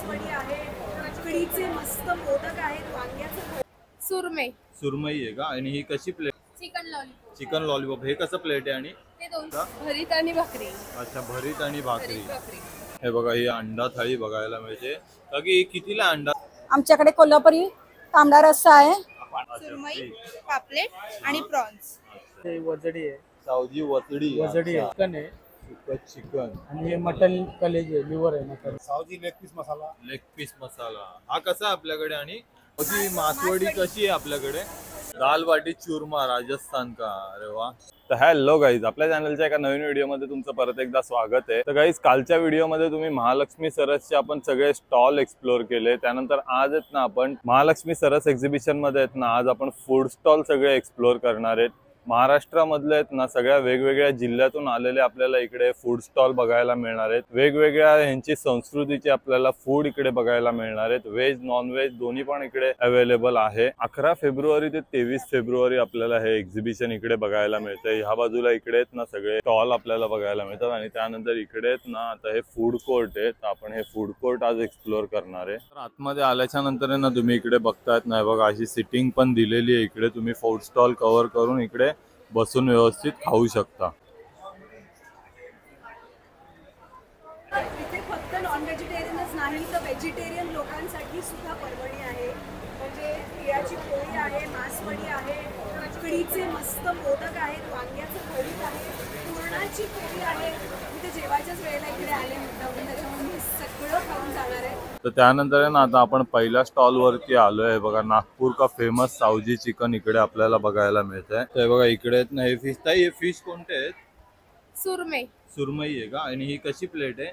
मासवडी आहे, कढीचे मस्त मोदक आहेत, वांग्याचं सुरमई सुरमई आहे का? आणि ही कशी plate? Chicken lollipop. Chicken lollipop हे कसं प्लेट आहे? आणि ते 200. भरीत आणि भाकरी. अच्छा, भरीत आणि भाकरी. भाकरी. हे बघा, ही अंडा थाळी बघायला मिळते. बाकी कितीला अंडा? आमच्याकडे कोल्हापुरी तांबडा रस्सा आहे, सुरमई, पापलेट आणि प्रॉन्स. वजडी आहे, सावजी वचडी वजडी आहे, चिकन आहे चिकन आणि हे मटन कलेज आहे, लिव्हर आहे मटन. सावजी लेग पीस मसाला. लेग पीस मसाला हा कसा आहे आपल्याकडे? आणि ही मासवडी कशी आहे आपल्याकडे? दाल बाटी चूरमा राजस्थान का. अरे वा. तर हॅलो गाईज, आपल्या चॅनलच्या एका नवीन व्हिडिओमध्ये तुमचं परत एकदा स्वागत आहे. तर गाईज, कालच्या व्हिडिओमध्ये तुम्ही महालक्ष्मी सरसचे आपण सगळे स्टॉल एक्सप्लोर केले. त्यानंतर आज आहेत ना आपण महालक्ष्मी सरस एक्झिबिशन मध्ये आहेत ना, आज आपण फूड स्टॉल सगळे एक्सप्लोर करणार आहेत. महाराष्ट्रामधले आहेत ना, सगळ्या वेगवेगळ्या जिल्ह्यातून आलेले आपल्याला इकडे फूड स्टॉल बघायला मिळणार आहेत. वेगवेगळ्या ह्यांची संस्कृतीची आपल्याला फूड इकडे बघायला मिळणार आहेत. व्हेज नॉन व्हेज दोन्ही पण इकडे अवेलेबल आहे. 11 फेब्रुवारी ते 23 फेब्रुवारी आपल्याला हे एक्झिबिशन इकडे बघायला मिळतंय. ह्या बाजूला इकडे आहेत ना सगळे स्टॉल आपल्याला बघायला मिळतात आणि त्यानंतर इकडे आहेत ना आता हे फूड कोर्ट आहे. तर आपण हे फूड कोर्ट आज एक्सप्लोर करणार आहे. तर आतमध्ये आल्याच्या नंतर ना तुम्ही इकडे बघतायत ना, बघा अशी सिटिंग पण दिलेली आहे इकडे. तुम्ही फूड स्टॉल कव्हर करून इकडे बसून व्यवस्थित खाऊ शकता. इथे फक्त नॉन व्हेजिटेरियनच नाही तर व्हेजिटेरियन लोकांसाठी सुद्धा पर्वणी आहे. म्हणजे तिळाची पोळी आहे, मासवडी आहे, कढीचे मस्त मोदक आहेत, वांग्याचं भरीत आहे, पुरणाची पोळी आहे. इथे जेवायच्याच वेळेला इकडे आले मुद्दाम, त्याच्यामुळे मी सगळं खाऊन जाणार आहे. तर त्यानंतर ना आता आपण पहिल्या स्टॉल वरती आलोय. बघा, नागपूर का फेमस सावजी चिकन इकडे आपल्याला बघायला मिळतंय. तर बघा इकडे आहेत ना हे फिश. ताई, हे फिश कोणते आहेत? सुरमई. सुरमई आहे का? आणि ही कशी प्लेट आहे?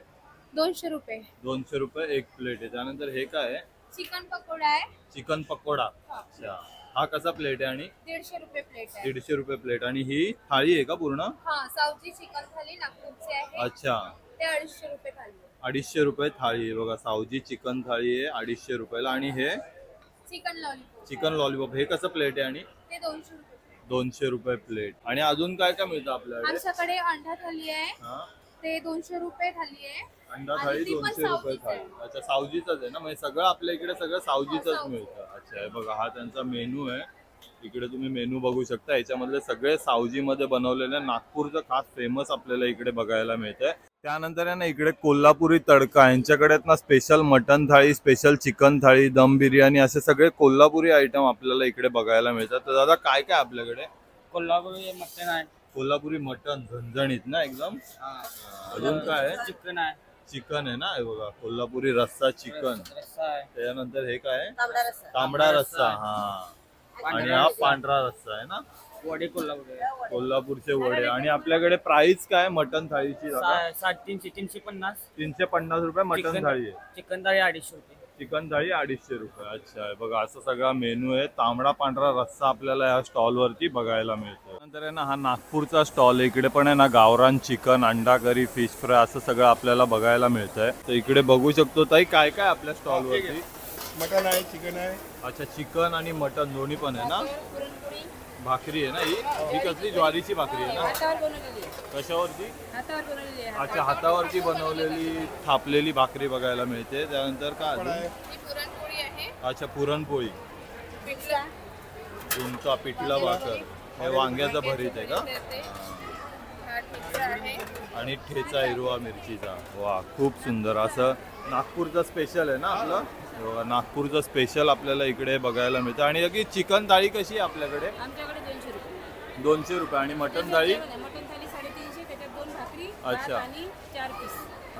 200 रुपये. 200 रुपये एक प्लेट आहे. त्यानंतर हे काय आहे? चिकन पकोडा आहे. चिकन पकोडा. अच्छा, हा कसा प्लेट आहे? आणि 150 रुपये प्लेट आहे. 150 रुपये प्लेट. आणि ही थाळी आहे का पूर्ण? हा, सावजी चिकन थाली नागपूरची आहे. अच्छा, ते 250 रुपये थाली आहे. 250 रुपये थाळी आहे. बघा, सावजी चिकन थाळी आहे 250 रुपयाला. आणि हे चिकन लॉलीपॉप. चिकन लॉलीपॉप हे कसं प्लेट आहे? आणि ते 200 रुपये. 200 रुपये प्लेट. आणि अजून काय काय मिळतं आपल्याकडे? आमच्याकडे अंडा थाली आहे, हा, ते 200 रुपये थाली आहे. अंडा आणि थाळी ती पण 200 रुपये सावजीच थाळी. आहे. अच्छा, सावजीच आहे ना? म्हणजे सगळं आपल्या इकडे सगळं सावजीच सावजी. मिळतं. अच्छा, हे बघा हा त्यांचा मेनू आहे. इकडे तुम्ही मेनू बघू शकता. याच्यामधले सगळे सावजीमध्ये बनवलेले नागपूरचं खास फेमस आपल्याला इकडे बघायला मिळतंय. त्यानंतर आहे ना इकडे कोल्हापुरी तडका, यांच्याकडे ना स्पेशल मटन थाळी, स्पेशल चिकन थाळी, दम बिर्याणी असे सगळे कोल्हापुरी आयटम आपल्याला इकडे बघायला मिळतात. तर दादा काय काय आपल्याकडे? कोल्हापुरी मटन आहे, कोल्हापुरी मटन झणझणीत ना एकदम. अजून काय आहे? चिकन आहे, चिकन आहे ना. हे बघा, कोल्हापुरी रस्सा चिकन. रस्सा आहे, त्यानंतर हे काय आहे? तांबडा रस्सा. तांबडा रस्सा. हा, आणि हा पांढरा रस्सा आहे ना. वडे कोल्हापुरी आहे. कोल्हापूरचे वडे. आणि आपल्याकडे प्राइस काय मटन थाळीची? 350. 350 रुपये मटन थाळी आहे. चिकन थाळी 250 रुपये. चिकन थाळी 250 रुपये. अच्छा, आहे बघा असं सगळा मेनू आहे. तांबडा पांढरा रस्सा आपल्याला या स्टॉल वरती बघायला मिळतो. नंतर आहे ना हा नागपूरचा स्टॉल. इकडे पण आहे ना गावरान चिकन, अंडा करी, फिश फ्राय असं सगळं आपल्याला बघायला मिळतंय. तर इकडे बघू शकतो. ताई, काय काय आपल्या स्टॉल वरती? मटन आहे, चिकन आहे. अच्छा, चिकन आणि मटन दोन्ही पण आहे ना. भाकरी आहे ना ही कसली? ज्वारीची भाकरी आहे ना. कशावरती? अच्छा, हातावरती बनवलेली थापलेली भाकरी बघायला मिळते. त्यानंतर काय? पुरणपोळी आहे. अच्छा, पुरणपोळी, पिठला, झुणका, पिठला भाकर. हे वांग्याचं भरीत आहे का? आणि ठेचा हिरवा मिरचीचा. वा, खूप सुंदर. असं नागपूरचं स्पेशल आहे ना आपलं. नागपूरचं स्पेशल आपल्याला इकडे बघायला मिळतं. आणि अगदी चिकन थाळी कशी आहे आपल्याकडे? आमच्याकडे 200 रुपये. 200 रुपये. आणि मटन थाळी? मटन थाली 350, त्याच्यात 2 भाकरी, अच्छा. भात आणि 4 पीस.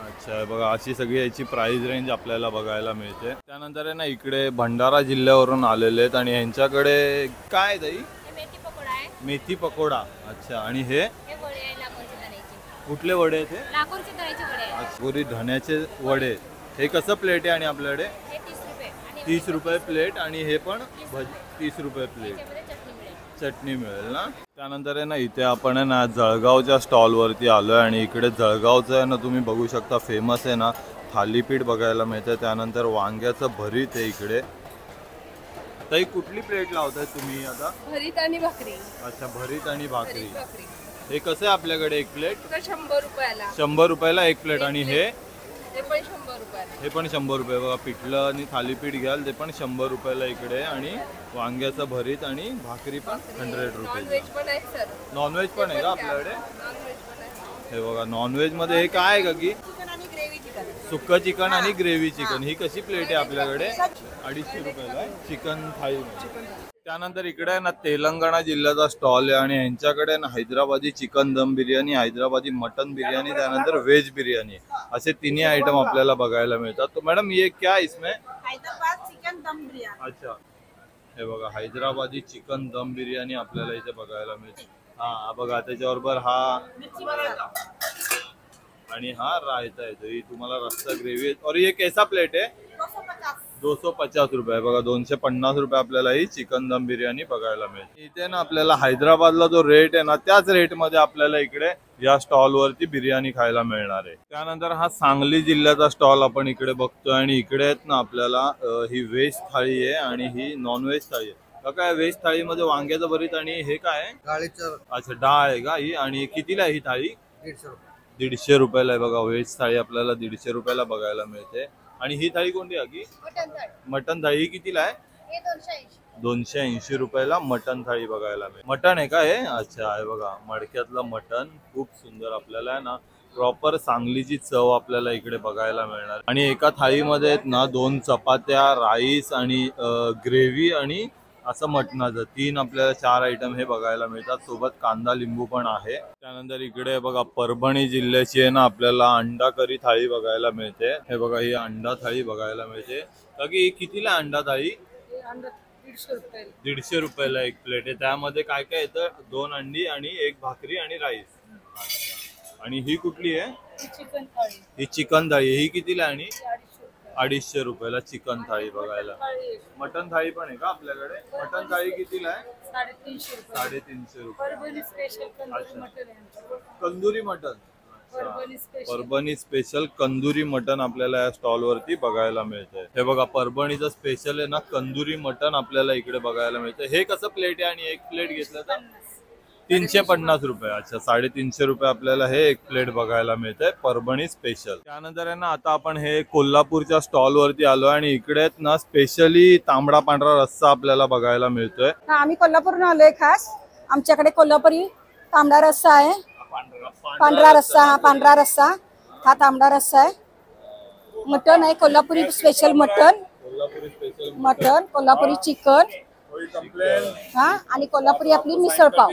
अच्छा, बघा अशी सगळी याची प्राइस रेंज आपल्याला बघायला मिळते. त्यानंतर आहे ना इकडे भंडारा जिल्ह्यावरून आलेले आहेत. आणि यांच्याकडे काय ताई? मेथी पकोडा आहे. मेथी पकोडा. अच्छा, आणि हे हे वडे आहे लाकूरच्या धण्याचे. कुठले वडे आहेत हे? लाकूरच्या धण्याचे वडे आहे. पुरी धण्याचे वडे. हे कसं प्लेट आहे? आणि आपल्याकडे हे 30 रुपये. आणि 30 रुपये प्लेट. आणि हे पण 30 रुपये प्लेट. त्याच्यामध्ये चटणी मिळेल. चटणी मिळेल ना. त्यानंतर आहे ना इथे आपण आहे ना जळगावच्या स्टॉल वरती आलोय. आणि इकडे जळगावचं आहे ना तुम्ही बघू शकता फेमस आहे ना थालीपीठ बघायला मिळतं. त्यानंतर वांग्याचं भरीत आहे इकडे. ताई, कुठली प्लेट लावताय तुम्ही आता? भरीत आणि भाकरी. अच्छा, भरीत आणि भाकरी. भाकरी हे कसं आहे आपल्याकडे एक प्लेट? 100 रुपयाला. 100 रुपयाला एक प्लेट. आणि हे ते पण 100 रुपये. हे पण 100 रुपये बघा. पिठलं आणि थालीपीठ घ्याल ते पण 100 रुपयाला इकडे. आणि वांग्याचं भरीत आणि भाकरी पण 100 रुपये. व्हेज पण आहे सर. नॉनव्हेज पण आहे का आपल्याकडे? नॉनव्हेज पण आहे. हे बघा नॉनव्हेज मध्ये हे काय आहे का की चिकन आणि ग्रेव्ही चिकन. सुक्का चिकन आणि ग्रेव्ही चिकन. ही कशी प्लेट आहे आपल्याकडे? 250 रुपयाला चिकन थाळी. त्यानंतर इकडे आहे ना तेलंगणा जिल्ह्याचा स्टॉल आहे आणि यांच्याकडे ना हैदराबादी चिकन दम बिर्याणी, हैदराबादी मटन बिर्याणी, त्यानंतर व्हेज बिर्याणी असे तिन्ही आयटम आपल्याला बघायला मिळतात. तो मॅडम ये क्या इसमें? हैदराबाद चिकन दम बिर्याणी. अच्छा, हे बघा हैदराबादी चिकन दम बिर्याणी आपल्याला इथे बघायला मिळते. हा बघा त्याच्याबरोबर हा मिर्ची मसाला. आणि हा रायता येतो. ही तुम्हाला रस्सा ग्रेव्ही. और ये कैसा प्लेट है? 250 रुपये. बघा 250 रुपये आपल्याला ही चिकन दम बिर्याणी बघायला मिळते. इथे ना आपल्याला हैदराबादला जो रेट आहे ना त्याच रेट मध्ये आपल्याला इकडे या स्टॉल वरती बिर्याणी खायला मिळणार आहे. त्यानंतर हा सांगली जिल्ह्याचा स्टॉल आपण इकडे बघतोय आणि इकडे आहेत ना आपल्याला ही व्हेज थाळी आहे आणि ही नॉन व्हेज थाळी आहे. काय व्हेज थाळीमध्ये वांग्याचं भरीत आणि हे काय आहे? डाळीचं. अच्छा डाळ आहे का ही? आणि कितीला आहे ही थाळी? 150 रुपये. 150 रुपयाला आहे बघा. व्हेज थाळी आपल्याला 150 रुपयाला बघायला मिळते. आणि ही थाळी कोणती आहे की? मटन थाळी. ही कितीला आहे? 280 रुपयाला मटन थाळी बघायला मिळते. मटन आहे का हे? अच्छा आहे बघा मडक्यातलं मटन. खूप सुंदर आपल्याला आहे ना प्रॉपर सांगलीची चव आपल्याला इकडे बघायला मिळणार. आणि एका थाळीमध्ये आहेत ना 2 चपात्या, राईस आणि ग्रेव्ही आणि असं मटणाचं 3 आपल्याला 4 आयटम हे बघायला मिळतात. सोबत कांदा लिंबू पण आहे. त्यानंतर इकडे बघा परभणी जिल्ह्याची आहे ना आपल्याला अंडा करी थाळी बघायला मिळते. हे बघा ही अंडा थाळी बघायला मिळते. का की कितीला अंडा थाळी? 150 रुपयाला एक प्लेट आहे. त्यामध्ये काय काय येतं? 2 अंडी आणि 1 भाकरी आणि राईस. आणि ही कुठली आहे? ही चिकन थाळी. ही कितीला? आणि 250 रुपयाला चिकन थाळी बघायला. मटन थाळी पण आहे का आपल्याकडे? मटन थाळी कितीला आहे? 350 रुपये. कंदुरी मटन. परभणी स्पेशल कंदुरी मटन आपल्याला या स्टॉल वरती बघायला मिळतंय. हे बघा परभणीचं स्पेशल आहे ना कंदुरी मटन आपल्याला इकडे बघायला मिळतंय. हे कसं प्लेट आहे? आणि एक प्लेट घेतलं तर 350 रुपये. अच्छा 350 रुपये आपल्याला हे एक प्लेट बघायला मिळते परभणी स्पेशल. त्यानंतर आहे ना आता आपण हे कोल्हापूरच्या स्टॉल वरती आलो आणि इकडे ना स्पेशली तांबडा पांढरा रस्सा आपल्याला बघायला मिळतोय. आम्ही कोल्हापूरहून आलोय खास. आमच्याकडे कोल्हापुरी तांबडा रस्सा आहे. पांढरा रस्सा. हा पांढरा रस्सा. हा तांबडा रस्सा आहे. मटन आहे Kolhapuri special mutton. Kolhapuri chicken. हा आणि कोल्हापुरी आपली मिसळपाव.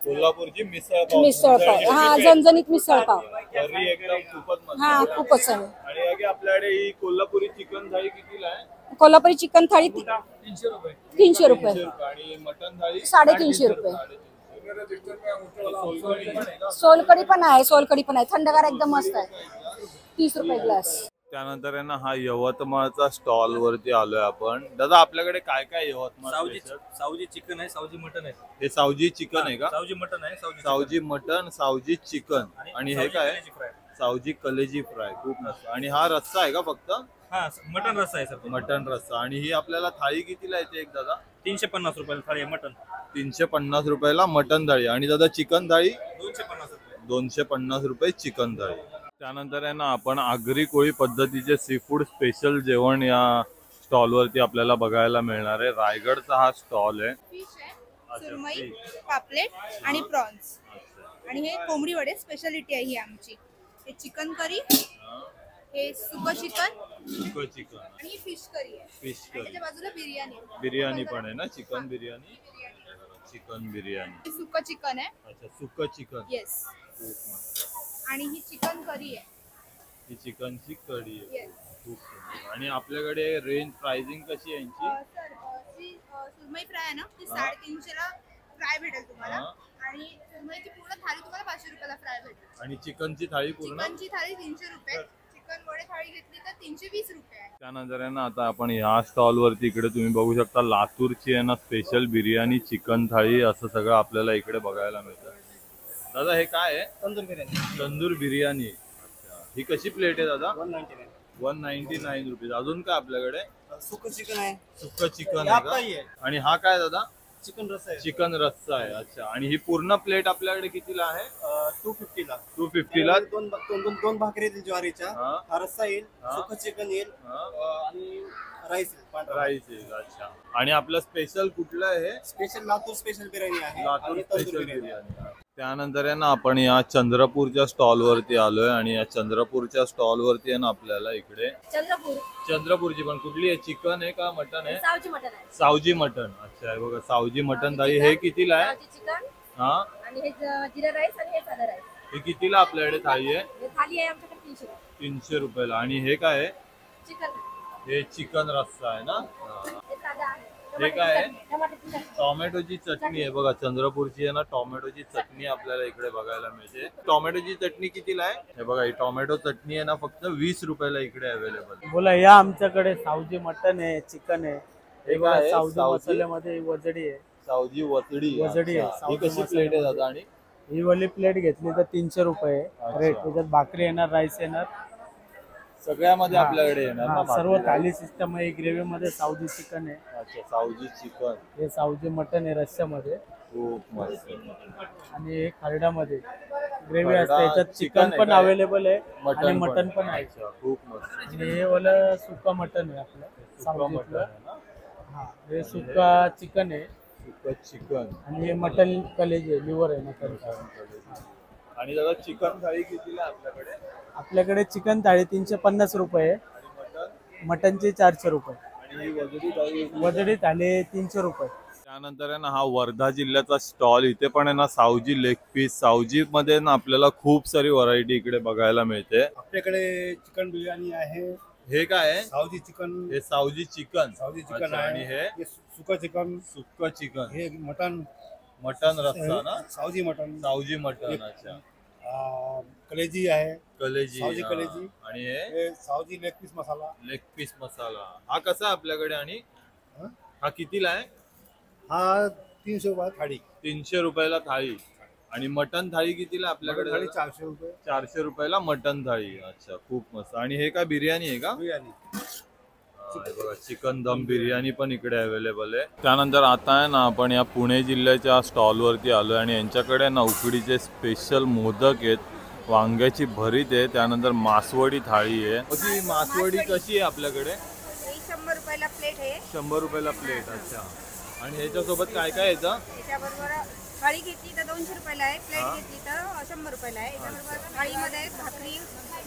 कोल्हापूरची मिसळपाव. हा झणझणीत मिसळपाव. एकदम खूपच मस्त. हा खूपच आहे. आणि आपल्याकडे ही कोल्हापुरी चिकन थाळी कितीला आहे? कोल्हापुरी चिकन थाळी 300 रुपये. आणि मटन थाळी 350 रुपये. सोलकडी पण आहे. थंडगार एकदम मस्त आहे. 30 रुपये ग्लास. त्यानंतर आहे ना हा यवतमाळचा स्टॉल वरती आलोय आपण. दादा आपल्याकडे काय काय यवतमाळ? सावजी चिकन आहे, सावजी मटन आहे. हे सावजी चिकन आहे का? सावजी मटन आहे. Saoji mutton, Saoji chicken. आणि हे काय? सावजी कलेजी फ्राय. खूप मस्त. आणि हा रस्सा आहे का फक्त? हा मटन रस्सा आहे सर. मटन रस्सा. आणि ही आपल्याला थाळी कितीला येते एक दादा? 350 रुपयाला थाळी आहे मटन. 350 रुपयाला मटन थाळी. आणि दादा चिकन थाळी? 250 रुपये. 250 रुपये चिकन थाळी. त्यानंतर आहे ना आपण आगरी कोळी पद्धतीचे सी फूड स्पेशल जेवण या स्टॉल वरती आपल्याला बघायला मिळणार आहे. रायगडचा हा स्टॉल आहे. फिश आहे, सुरमई, पापलेट आणि प्रॉन्स. आणि हे कोंबडी वडे स्पेशालिटी आहे ही आमची. हे चिकन करी, हे सुकं चिकन आणि ही फिश करी आहे. Fish curry. त्याच्या बाजूला बिर्याणी पण आहे ना? चिकन बिर्याणी. सुकं चिकन आहे. अच्छा सुकं चिकन. येस. खूप मस्त. आणि ही चिकन करी आहे. ही चिकनची कढी आहे. खूप सुंदर. आणि आपल्याकडे रेंज प्राइसिंग कशी आहे यांची? सर जी सुरमई फ्राय आहे ना ती 350 ला फ्राय भेटेल तुम्हाला. आणि सुरमईची पूर्ण थाळी तुम्हाला 500 रुपयाला फ्राय भेटेल. आणि चिकनची थाळी पूर्ण? चिकनची थाळी 300 रुपये. चिकन वडे थाळी घेतली तर 320 रुपये. त्यानंतर आहे ना आता आपण ह्या स्टॉल वरती इकडे तुम्ही बघू शकता लातूरची आहे ना स्पेशल बिर्याणी, चिकन थाळी असं सगळं आपल्याला इकडे बघायला मिळतं. दादा हे काय आहे? तंदूर बिर्याणी. तंदूर बिर्याणी. अच्छा ही कशी प्लेट आहे दादा? 199 रुपीज. अजून काय आपल्याकडे? सुकं चिकन आहे. सुक्क चिकन आहे का? आणि हा काय दादा? चिकन रस्सा आहे चिकन रस्सा आहे. अच्छा, आणि ही पूर्ण प्लेट आपल्याकडे कितीला आहे? 250 ला 250 ला. दोन दोन दोन दोन भाकरी येतील ज्वारीच्या. हा. हा रस्सा येईल, हा. सुकं चिकन येईल आणि राईस येईल, पांढरा राईस आहे. अच्छा, आणि आपलं स्पेशल कुठलं आहे? स्पेशल लातूर स्पेशल बिर्याणी आहे लातूर आणि तंदूर स्पेशल बिर्याणी. बिर्याणी. त्यानंतर आहे ना आपण या चंद्रपूरच्या स्टॉल वरती आलोय, आणि या चंद्रपूरच्या स्टॉल वरती आहे ना आपल्याला इकडे चंद्रपूर चंद्रपूरची पण कुठली आहे? चिकन आहे का मटन आहे? सावजी मटन आहे. सावजी मटन. अच्छा, हे बघा सावजी मटन थाळी. हे कितीला आहे? चिकन हा, आणि हे जिरा राईस आणि हे साधा राईस. हे कितीला आपल्याकडे थाळी आहे? हे थाली आहे आमच्याकडे 300 रुपये. 300 रुपयाला. आणि हे काय आहे? चिकन हे चिकन रस्सा आहे ना. हा. हे साधा आहे. हे काय आहे? टमाट्याची चटणी. टोमॅटोची चटणी आहे बघा, चंद्रपूरची आहे ना टोमॅटोची चटणी आपल्याला इकडे बघायला मिळते. टोमॅटोची चटणी कितीला आहे? हे बघा, ही टोमॅटो चटणी आहे ना फक्त 20 रुपयाला इकडे अवेलेबल. बोला या आमच्याकडे सावजी मटन आहे, चिकन आहे. हे बघा, काय आहे? सावजी सावजी? मसाल्यामध्ये वजडी आहे. सावजी वचडी. वजडी आहे. अच्छा. ही सावजी कशी प्लेट आहे दादा? आणि ही वाली प्लेट घेतली तर 300 रुपये अच्छा. रेट. त्याच्यात भाकरी येणार, राईस येणार. सगळ्यामध्ये हा. आपल्याकडे येणार ना हा, सर्व भाकरी? थाली सिस्टम आहे. ग्रेव्ही मध्ये सावजी चिकन आहे, अच्छा, सावजी चिकन. हे सावजी मटन आहे रस्स्यामध्ये, खूप मस्त. आणि हे खरड्यामध्ये ग्रेव्ही खरडा असते. याच्यात चिकन चिकन आहे पण काय? अवेलेबल आहे आणि मटन पण आहे. अच्छा, खूप मस्त. आणि हे वाला सुका मटन आहे आपलं सुक्का मटन सावजीतलं. आहे ना? हा, हे सुका चिकन आहे, सुक्का चिकन. आणि हे मटन कलेज आहे, लिव्हर आहे मटन. आणि दादा चिकन थाळी कितीला आहे आपल्याकडे? आपल्याकडे चिकन थाळी 350 रुपये आहे, आणि मटन? मटनचे 400 रुपये, आणि ही वजडी थाळी? वजडी थाली 300 रुपये. त्यानंतर आहे ना हा वर्धा जिल्ह्याचा स्टॉल. इथे पण आहे ना सावजी लेग पीस. सावजी मध्ये ना आपल्याला खूप सारी व्हरायटी इकडे बघायला मिळते. आपल्याकडे चिकन बिर्याणी आहे, हे काय आहे? सावजी चिकन. हे सावजी चिकन. सावजी चिकन अच्छा, आणि आहे, हे हे सुकं चिकन. सुक्का चिकन. हे मटन, मटन रस्सा ना? सावजी मटन. सावजी मटन. अच्छा, कलेजी आहे, कलेजी. सावजी हा. कलेजी. आणि हे हे सावजी लेग पीस मसाला. लेग पीस मसाला. हा कसा आहे आपल्याकडे? आणि हा? हा कितीला आहे? हा 300 रुपये थाळी. 300 रुपयाला थाळी. आणि मटन थाळी कितीला आहे आपल्याकडे? थाळी 400 रुपये 400 रुपयाला मटन थाळी. अच्छा, खूप मस्त. आणि हे काय बिर्याणी आहे का? बिर्याणी. हे बघा, चिकन दम बिर्याणी पण इकडे अवेलेबल आहे. त्यानंतर आता आहे ना आपण या पुणे जिल्ह्याच्या स्टॉलवरती आलोय, आणि यांच्याकडे ना उकडीचे स्पेशल मोदक आहेत, वांग्याची भरीत आहे, त्यानंतर मासवडी थाळी आहे. ही मासवडी कशी आहे आपल्याकडे? ही 100 रुपयाला प्लेट आहे. 100 रुपयाला प्लेट. अच्छा, आणि ह्याच्यासोबत काय काय येतं? त्याच्याबरोबर थाळी घेतली तर 200 रुपयाला आहे, प्लेट हा. घेतली तर 100 रुपयाला आहे. याच्याबरोबर थाळीमध्ये भाकरी,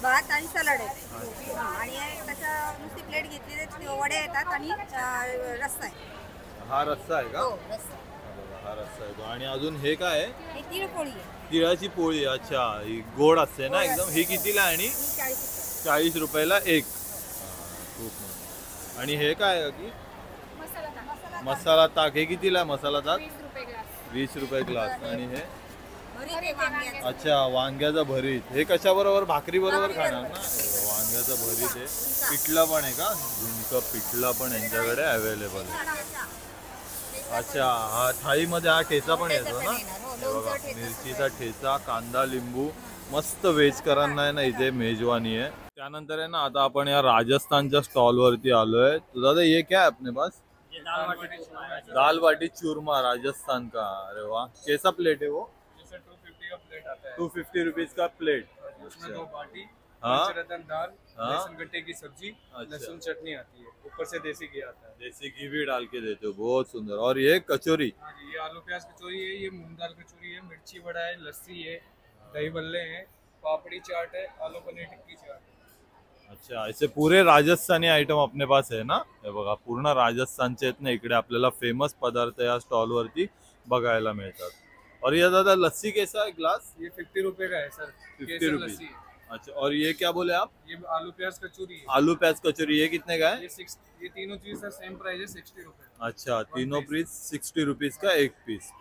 भात आणि सलाड आहे. हा, आणि त्याच्या नुसती प्लेट घेतली तर वड्या येतात आणि रस्सा आहे. हा रस्सा आहे का? हो, रस्सा. हा रस्सा आहे तो. आणि अजून हे काय आहे? ही तीळ पोळी आहे. तिळाची पोळी. अच्छा, ही गोड असते ना एकदम. ही कितीला आहे? आणि ही 40 रुपये. 40 रुपयाला एक. खूप मस्त. आणि हे काय आहे की? मसाला ताक. हे कितीला आहे मसाला ताक? 20 रुपये ग्लास. आणि हे? भरीत आहे वांग्याचं. अच्छा, वांग्याचा भरीत. हे कशा बरोबर? भाकरी बरोबर खाणार ना? वांग्याचा भरीत आहे. पिठला पण आहे का? झुणका पिठला पण यांच्याकडे अवेलेबल आहे. अच्छा, हा थाळीमध्ये हा ठेचा पण येतो ना? हे बघा, मिरचीचा ठेचा, कांदा, लिंबू. मस्त व्हेजकरांना आहे ना इथे मेजवानी आहे. त्यानंतर आहे ना आता आपण या राजस्थानच्या स्टॉल वरती आलोय. तो दादा ये क्या है अपने पास? दाल बाटी चूरमा राजस्थान का. अरे वाह, कैसा प्लेट है वो? 250 का प्लेट आता है. 250 रुपीज का प्लेट. उसमें 2 बाटी, हाँ? रतन दाल, हाँ? लहसुन गट्टे की सब्जी, अच्छा. लहसुन चटनी आती है, ऊपर से देसी घी आता है. देसी घी भी डाल के देते हो, बहुत सुंदर. और ये कचौरी. हाँ जी, ये आलू प्याज कचौरी है, ये मूंग दाल कचौरी है, मिर्ची वड़ा है, लस्सी है, दही बल्ले हैं, पापड़ी चाट है, आलू पनीर टिक्की चाट है. अच्छा, ऐसे पूरे राजस्थानी आइटम अपने पास है ना? हे बघा, पूर्ण राजस्थानचे आहेत ना इकडे आपल्याला फेमस पदार्थ या स्टॉल वरती बघायला मिळतात. और ये दादा लस्सी कैसा है ग्लास? ये 50 रुपए का है सर. 50 केसर रुपीज. लस्सी है. अच्छा, और ये क्या बोले आप? ये आलू प्याज कचौरी है. आलू प्याज कचौरी. ये कितने का है? ये तीनों चीज सर सेम प्राइस है, 60 रुपए. अच्छा, तीनों पीस 60 रुपीज का एक पीस.